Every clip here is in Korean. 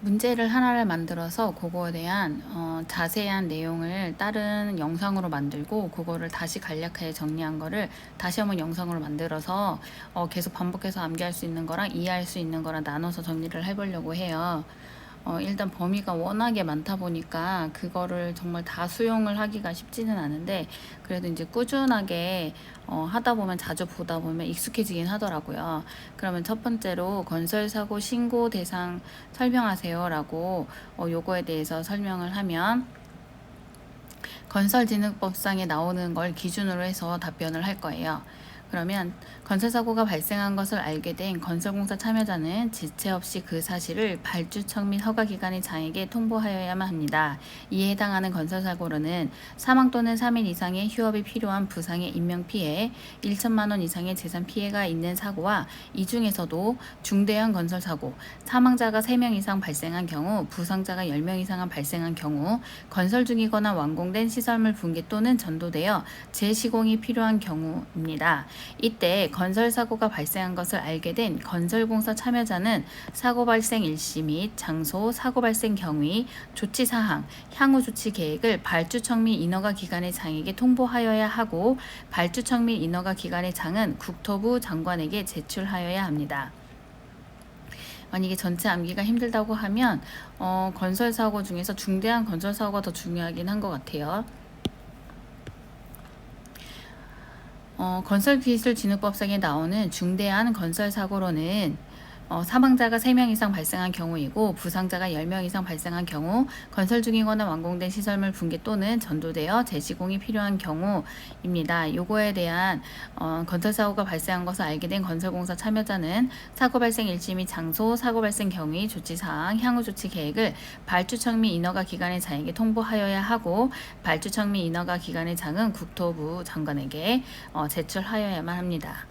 문제를 하나를 만들어서 그거에 대한 자세한 내용을 다른 영상으로 만들고 그거를 다시 간략하게 정리한 거를 다시 한번 영상으로 만들어서 계속 반복해서 암기할 수 있는 거랑 이해할 수 있는 거랑 나눠서 정리를 해보려고 해요. 일단 범위가 워낙에 많다 보니까 그거를 정말 다 수용을 하기가 쉽지는 않은데, 그래도 이제 꾸준하게 하다 보면, 자주 보다 보면 익숙해지긴 하더라고요. 그러면 첫 번째로 건설사고 신고 대상 설명하세요 라고 요거에 대해서 설명을 하면, 건설진흥법상에 나오는 걸 기준으로 해서 답변을 할 거예요. 그러면 건설사고가 발생한 것을 알게 된 건설공사 참여자는 지체 없이 그 사실을 발주처 및 허가기관의 장에게 통보하여야만 합니다. 이에 해당하는 건설사고로는 사망 또는 3일 이상의 휴업이 필요한 부상의 인명피해, 1천만 원 이상의 재산피해가 있는 사고와 이 중에서도 중대한 건설사고, 사망자가 3명 이상 발생한 경우, 부상자가 10명 이상 발생한 경우, 건설 중이거나 완공된 시설물 붕괴 또는 전도되어 재시공이 필요한 경우입니다. 이때 건설사고가 발생한 것을 알게 된 건설공사 참여자는 사고 발생 일시 및 장소, 사고 발생 경위, 조치사항, 향후 조치 계획을 발주청 및 인허가 기관의 장에게 통보하여야 하고, 발주청 및 인허가 기관의 장은 국토부 장관에게 제출하여야 합니다. 만약에 전체 암기가 힘들다고 하면 건설사고 중에서 중대한 건설사고가 더 중요하긴 한 것 같아요. 건설기술진흥법상에 나오는 중대한 건설사고로는 사망자가 3명 이상 발생한 경우이고, 부상자가 10명 이상 발생한 경우, 건설 중이거나 완공된 시설물 붕괴 또는 전도되어 재시공이 필요한 경우입니다. 요거에 대한 건설사고가 발생한 것을 알게 된 건설공사 참여자는 사고 발생 일시 및 장소, 사고 발생 경위, 조치사항, 향후 조치 계획을 발주청 및 인허가 기관의 장에게 통보하여야 하고, 발주청 및 인허가 기관의 장은 국토부 장관에게 제출하여야만 합니다.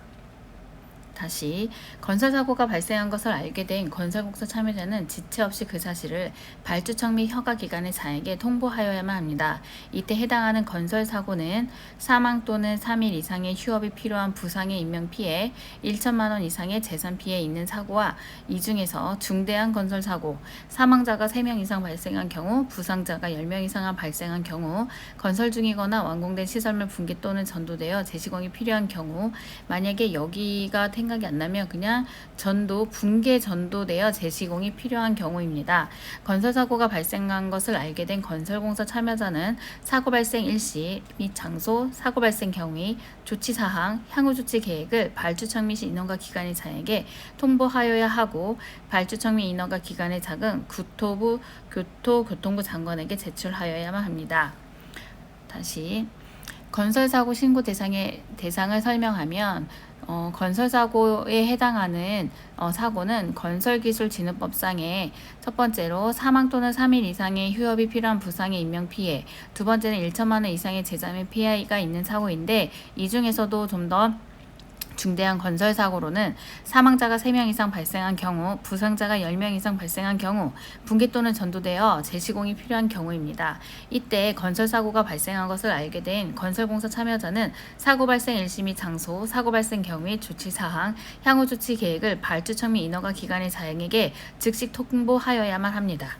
다시, 건설사고가 발생한 것을 알게 된 건설공사 참여자는 지체 없이 그 사실을 발주청 및 허가기관의 장에게 통보하여야만 합니다. 이때 해당하는 건설사고는 사망 또는 3일 이상의 휴업이 필요한 부상의 인명피해, 1천만 원 이상의 재산피해 있는 사고와 이 중에서 중대한 건설사고, 사망자가 3명 이상 발생한 경우, 부상자가 10명 이상 발생한 경우, 건설 중이거나 완공된 시설물 붕괴 또는 전도되어 재시공이 필요한 경우, 만약에 여기가 생각이 안 나면 그냥 붕괴 전도되어 재시공이 필요한 경우입니다. 건설사고가 발생한 것을 알게 된 건설공사 참여자는 사고 발생 일시 및 장소, 사고 발생 경위, 조치사항, 향후 조치 계획을 발주청 및 인허가 기관의 장에게 통보하여야 하고, 발주청 및 인허가 기관의 장은 국토부 교통부 장관에게 제출하여야만 합니다. 다시, 건설사고 신고 대상을 설명하면, 건설사고에 해당하는 사고는 건설기술진흥법상에 첫 번째로 사망 또는 3일 이상의 휴업이 필요한 부상의 인명피해, 두 번째는 1천만 원 이상의 재산의 피해가 있는 사고인데, 이 중에서도 좀 더 중대한 건설사고로는 사망자가 3명 이상 발생한 경우, 부상자가 10명 이상 발생한 경우, 붕괴 또는 전도되어 재시공이 필요한 경우입니다. 이때 건설사고가 발생한 것을 알게 된 건설공사 참여자는 사고 발생 일시 및 장소, 사고 발생 경위, 조치사항, 향후 조치 계획을 발주청 및 인허가 기관의 장에게 즉시 통보하여야만 합니다.